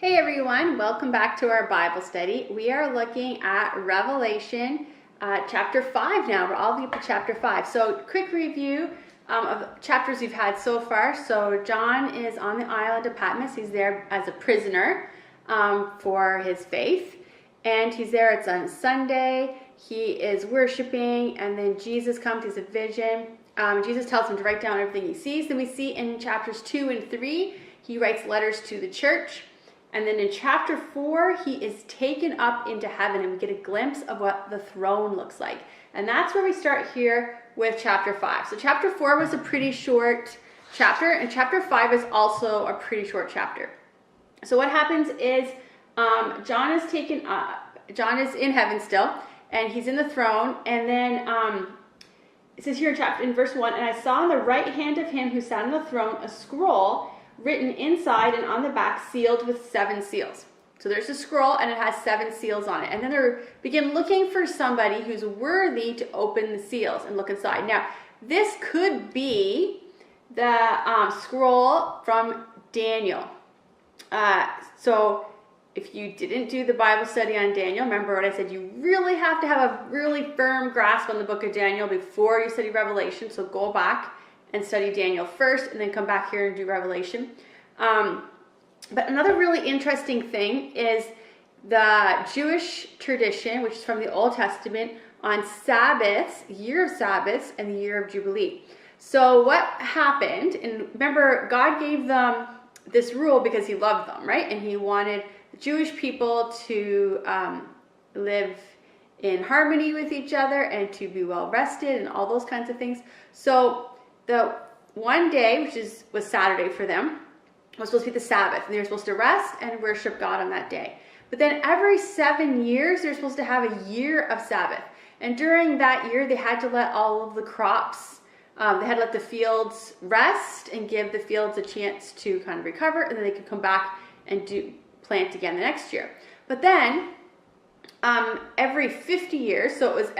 Hey everyone, welcome back to our Bible study. We are looking at Revelation chapter 5 now. We're all the way up to chapter 5. So quick review of chapters we've had so far. So John is on the island of Patmos. He's there as a prisoner for his faith. And he's there, it's on Sunday. He is worshiping, and then Jesus comes, he has a vision. Jesus tells him to write down everything he sees. Then we see in chapters 2 and 3, he writes letters to the church. And then in chapter 4, he is taken up into heaven, and we get a glimpse of what the throne looks like. And that's where we start here with chapter 5. So chapter 4 was a pretty short chapter, and chapter 5 is also a pretty short chapter. So what happens is John is taken up. John is in heaven still, and he's in the throne. And then it says here in verse 1, "And I saw on the right hand of him who sat on the throne a scroll written inside and on the back, sealed with 7 seals." So there's a scroll and it has 7 seals on it. And then they begin looking for somebody who's worthy to open the seals and look inside. Now, this could be the scroll from Daniel. So if you didn't do the Bible study on Daniel, remember what I said, you really have to have a really firm grasp on the book of Daniel before you study Revelation. So go back and study Daniel first, and then come back here and do Revelation. But another really interesting thing is the Jewish tradition, which is from the Old Testament, on Sabbaths, year of Sabbaths, and the year of Jubilee. So what happened, and remember, God gave them this rule because he loved them, right? And he wanted the Jewish people to live in harmony with each other and to be well rested and all those kinds of things. So the one day, which was Saturday for them, was supposed to be the Sabbath, and they were supposed to rest and worship God on that day. But then every 7 years, they're supposed to have a year of Sabbath. And during that year, they had to let all of the crops, they had to let the fields rest and give the fields a chance to kind of recover, and then they could come back and plant again the next year. But then, every 50 years, so it was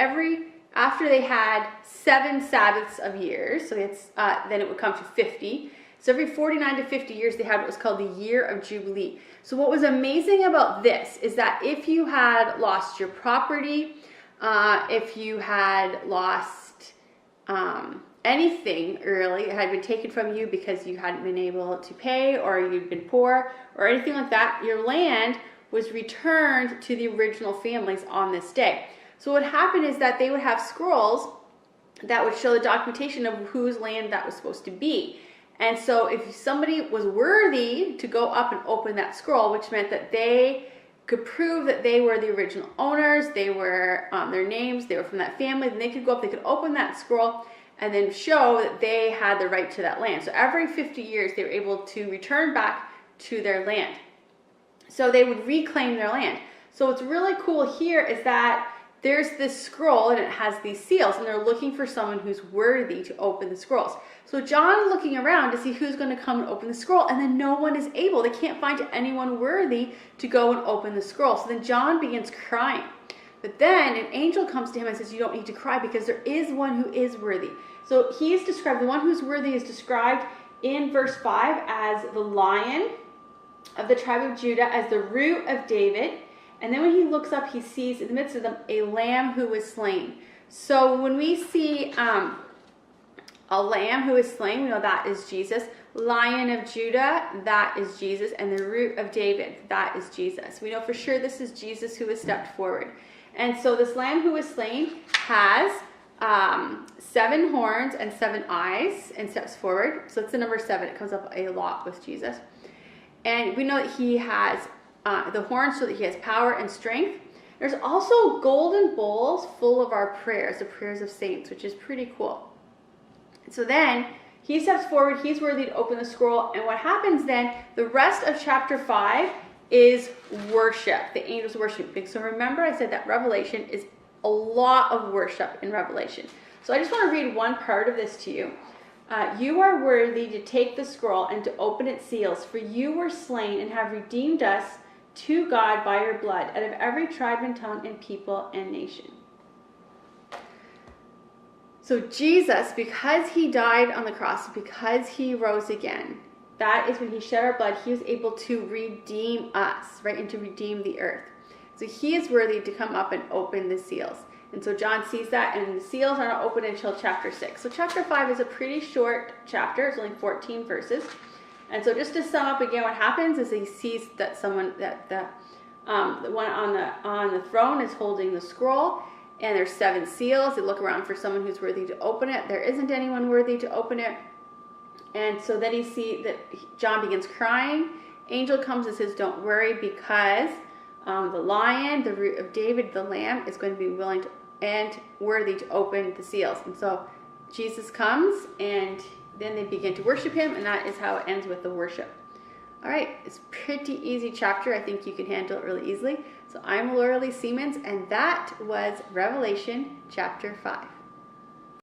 after they had 7 Sabbaths of years, so then it would come to 50. So every 49 to 50 years, they had what was called the year of Jubilee. So what was amazing about this is that if you had lost your property, if you had lost anything really, it had been taken from you because you hadn't been able to pay, or you'd been poor, or anything like that, your land was returned to the original families on this day. So what happened is that they would have scrolls that would show the documentation of whose land that was supposed to be. And so if somebody was worthy to go up and open that scroll, which meant that they could prove that they were the original owners, they were their names, they were from that family, then they could go up, they could open that scroll and then show that they had the right to that land. So every 50 years, they were able to return back to their land. So they would reclaim their land. So what's really cool here is that there's this scroll and it has these seals, and they're looking for someone who's worthy to open the scrolls. So John looking around to see who's going to come and open the scroll, and then no one is able. They can't find anyone worthy to go and open the scroll. So then John begins crying. But then an angel comes to him and says, "You don't need to cry, because there is one who is worthy." So he is described, the one who's worthy is described in verse 5 as the Lion of the tribe of Judah, as the Root of David. And then when he looks up, he sees in the midst of them a lamb who was slain. So when we see a lamb who is slain, we know that is Jesus. Lion of Judah, that is Jesus. And the Root of David, that is Jesus. We know for sure this is Jesus who has stepped forward. And so this lamb who was slain has 7 horns and 7 eyes and steps forward. So it's the number 7. It comes up a lot with Jesus. And we know that he has the horns, so that he has power and strength. There's also golden bowls full of our prayers, the prayers of saints, which is pretty cool. So then he steps forward, he's worthy to open the scroll, and what happens then, the rest of chapter 5 is worship. The angels worshiping. So remember I said that Revelation is a lot of worship in Revelation. So I just want to read one part of this to you. "You are worthy to take the scroll and to open its seals, for you were slain and have redeemed us to God by your blood, out of every tribe and tongue and people and nation." So Jesus, because he died on the cross, because he rose again, that is when he shed our blood, he was able to redeem us, right? And to redeem the earth. So he is worthy to come up and open the seals. And so John sees that, and the seals are not open until chapter 6. So chapter 5 is a pretty short chapter. It's only 14 verses. And so just to sum up again, what happens is he sees that the one on the throne is holding the scroll, and there's 7 seals. They look around for someone who's worthy to open it. There isn't anyone worthy to open it. And so then you see that John begins crying. Angel comes and says, don't worry, because the lion, the root of David, the lamb, is going to be willing to and worthy to open the seals. And so Jesus comes, and then they begin to worship him, and that is how it ends with the worship. All right, it's a pretty easy chapter. I think you can handle it really easily. So I'm Laura Lee Siemens, and that was Revelation chapter 5.